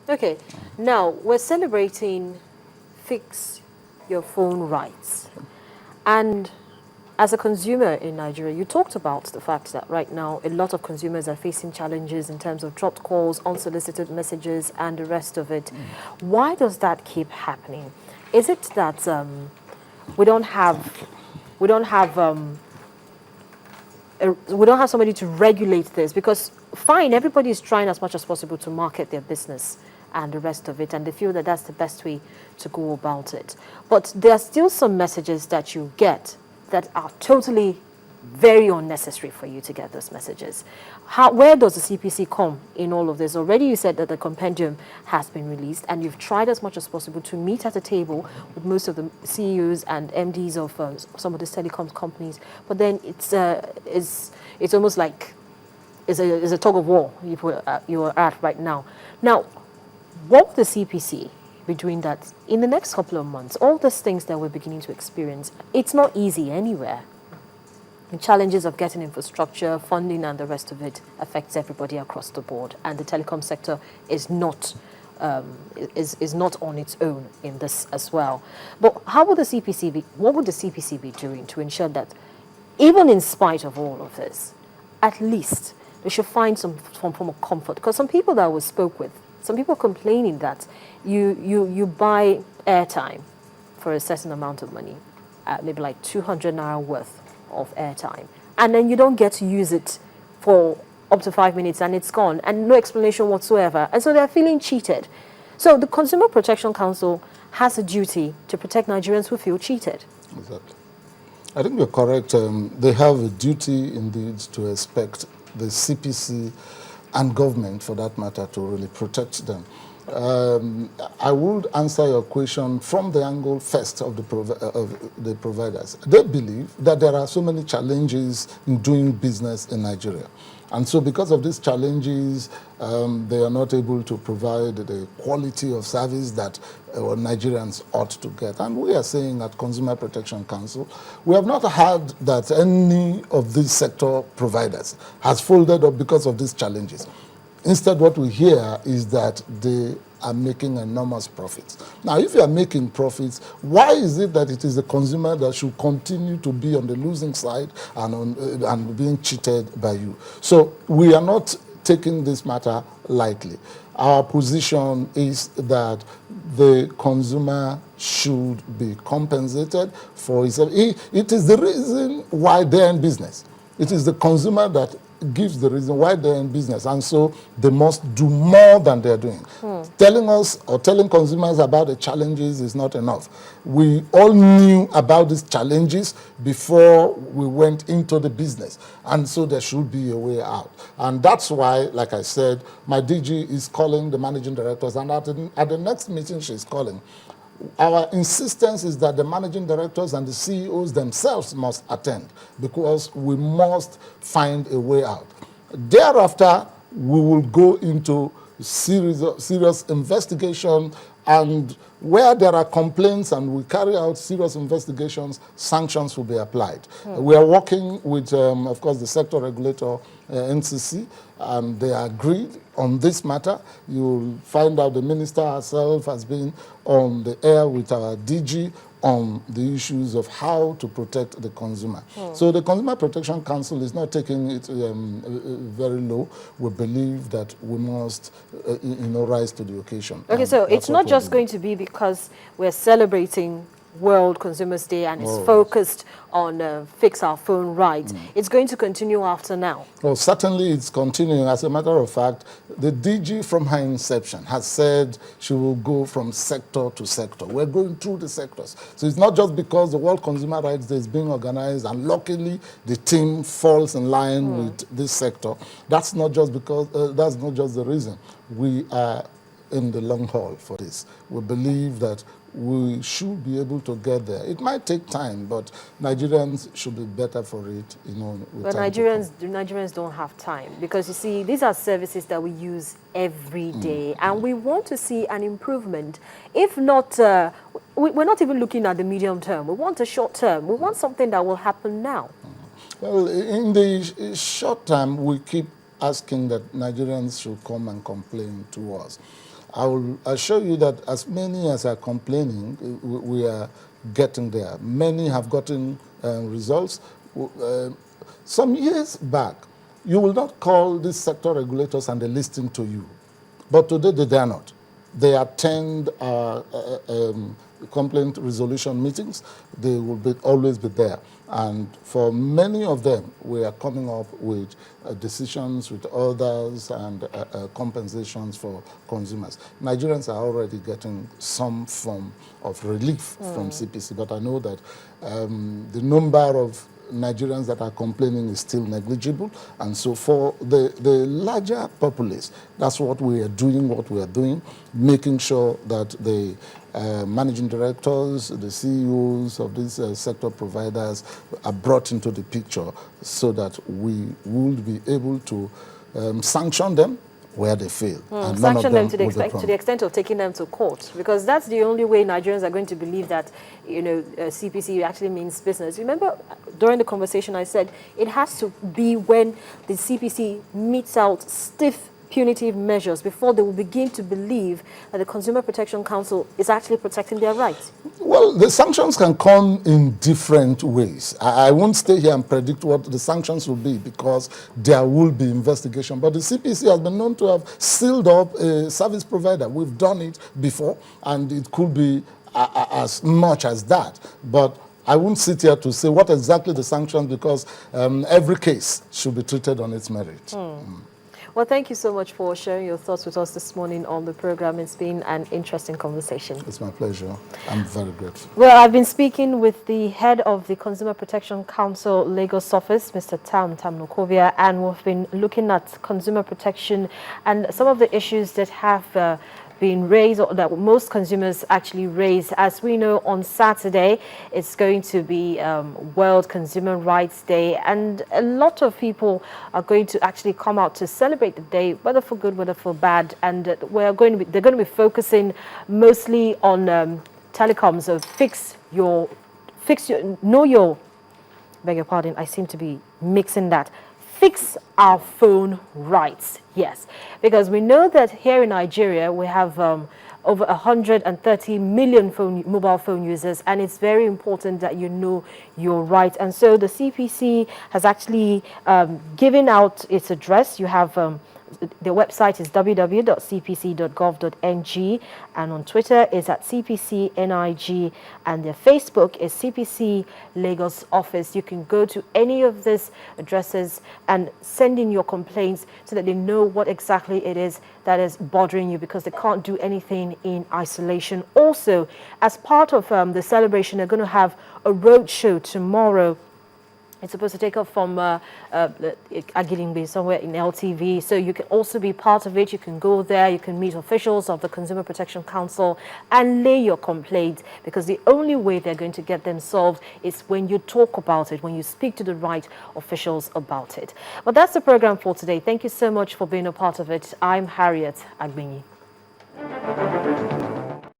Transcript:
Okay, now we're celebrating fix your phone rights. And as a consumer in Nigeria, you talked about the fact that right now a lot of consumers are facing challenges in terms of dropped calls, unsolicited messages, and the rest of it. Why does that keep happening? Is it that we don't have we don't have we don't have somebody to regulate this? Because fine, everybody is trying as much as possible to market their business and the rest of it, and they feel that that's the best way to go about it. But there are still some messages that you get that are totally very unnecessary for you to get those messages. Where does the CPC come in all of this? Already you said that the compendium has been released, and you've tried as much as possible to meet at a table with most of the CEOs and MDs of some of the telecoms companies. But then it's almost like it's a tug of war you are at right now. Now, what would the CPC be doing that in the next couple of months? All these things that we're beginning to experience, it's not easy anywhere. The challenges of getting infrastructure, funding, and the rest of it affects everybody across the board. And the telecom sector is not is not on its own in this as well. But how would the CPC be? What would the CPC be doing to ensure that, even in spite of all of this, at least they should find some form of comfort? Because some people that we spoke with, some people complaining that you buy airtime for a certain amount of money, maybe like 200 naira worth of airtime, and then you don't get to use it for up to 5 minutes and it's gone, and no explanation whatsoever, and so they're feeling cheated. So the Consumer Protection Council has a duty to protect Nigerians who feel cheated. Exactly. I think you're correct. They have a duty indeed to expect the CPC and government, for that matter, to really protect them. I would answer your question from the angle first of the providers. They believe that there are so many challenges in doing business in Nigeria. And so because of these challenges, they are not able to provide the quality of service that Nigerians ought to get. And we are saying at Consumer Protection Council, we have not heard that any of these sector providers has folded up because of these challenges. Instead, what we hear is that they are making enormous profits. Now, if you are making profits, why is it that it is the consumer that should continue to be on the losing side and being cheated by you? So we are not taking this matter lightly. Our position is that the consumer should be compensated for his. It is the reason why they're in business. It is the consumer that gives the reason why they're in business, and so they must do more than they're doing. Telling us or telling consumers about the challenges is not enough. We all knew about these challenges before we went into the business, and so there should be a way out. And that's why, like I said, my DG is calling the managing directors, and at the next meeting she's calling, our insistence is that the managing directors and the CEOs themselves must attend, because we must find a way out. Thereafter, we will go into serious investigation, and where there are complaints and we carry out serious investigations, sanctions will be applied. We are working with, of course, the sector regulator, NCC, and they agreed on this matter. You'll find out the minister herself has been on the air with our DG on the issues of how to protect the consumer. So the Consumer Protection Council is not taking it very low. We believe that we must rise to the occasion. Okay, so it's not just going to be because we're celebrating World Consumers Day and it's focused on fix our phone right. It's going to continue after now. Well, certainly it's continuing. As a matter of fact, the DG from her inception has said she will go from sector to sector. We're going through the sectors. So it's not just because the World Consumer Rights Day is being organized and luckily the team falls in line with this sector. That's not just because, that's not just the reason. We are in the long haul for this. We believe that we should be able to get there. It might take time, but Nigerians should be better for it, But Nigerians don't have time, because you see, these are services that we use every day, and we want to see an improvement. If not, we're not even looking at the medium term. We want a short term. We want something that will happen now. Well, in the short term, we keep asking that Nigerians should come and complain to us. I will assure you that as many as are complaining, we are getting there. Many have gotten results. Some years back, you will not call these sector regulators and they listen to you. But today they dare not. They attend complaint resolution meetings. They will always be there. And for many of them, we are coming up with decisions with others and compensations for consumers. Nigerians are already getting some form of relief from CPC, but I know that the number of Nigerians that are complaining is still negligible, and so for the larger populace, that's what we are doing, making sure that the managing directors, the CEOs of these sector providers are brought into the picture so that we will be able to sanction them where they fail. And none of Sanction them to the extent of taking them to court, because that's the only way Nigerians are going to believe that, CPC actually means business. Remember, during the conversation I said it has to be when the CPC meets out stiff punitive measures before they will begin to believe that the Consumer Protection Council is actually protecting their rights. Well, the sanctions can come in different ways. I won't stay here and predict what the sanctions will be because there will be investigation. But the CPC has been known to have sealed up a service provider. We've done it before, and it could be as much as that. But I won't sit here to say what exactly the sanctions, because every case should be treated on its merit. Well, thank you so much for sharing your thoughts with us this morning on the program. It's been an interesting conversation. It's my pleasure. I'm very grateful. Well, I've been speaking with the head of the Consumer Protection Council Lagos office, Mr. Tam Nukovia, and we've been looking at consumer protection and some of the issues that have been raised, or that most consumers actually raise. As we know, on Saturday it's going to be World Consumer Rights Day, and a lot of people are going to actually come out to celebrate the day, whether for good, whether for bad. And they're going to be focusing mostly on telecoms. So beg your pardon, I seem to be mixing that. Fix our phone rights, yes, because we know that here in Nigeria we have over 130 million mobile phone users, and it's very important that you know your rights. And so the CPC has actually given out its address. You have the website is www.cpc.gov.ng, and on Twitter is at CPCNIG, and their Facebook is CPC Lagos office. You can go to any of these addresses and send in your complaints so that they know what exactly it is that is bothering you, because they can't do anything in isolation. Also, as part of the celebration, they're going to have a road show tomorrow. It's supposed to take off from Agilingbe, somewhere in LTV. So you can also be part of it. You can go there. You can meet officials of the Consumer Protection Council and lay your complaints, because the only way they're going to get them solved is when you talk about it, when you speak to the right officials about it. But that's the program for today. Thank you so much for being a part of it. I'm Harriet Agbinyi.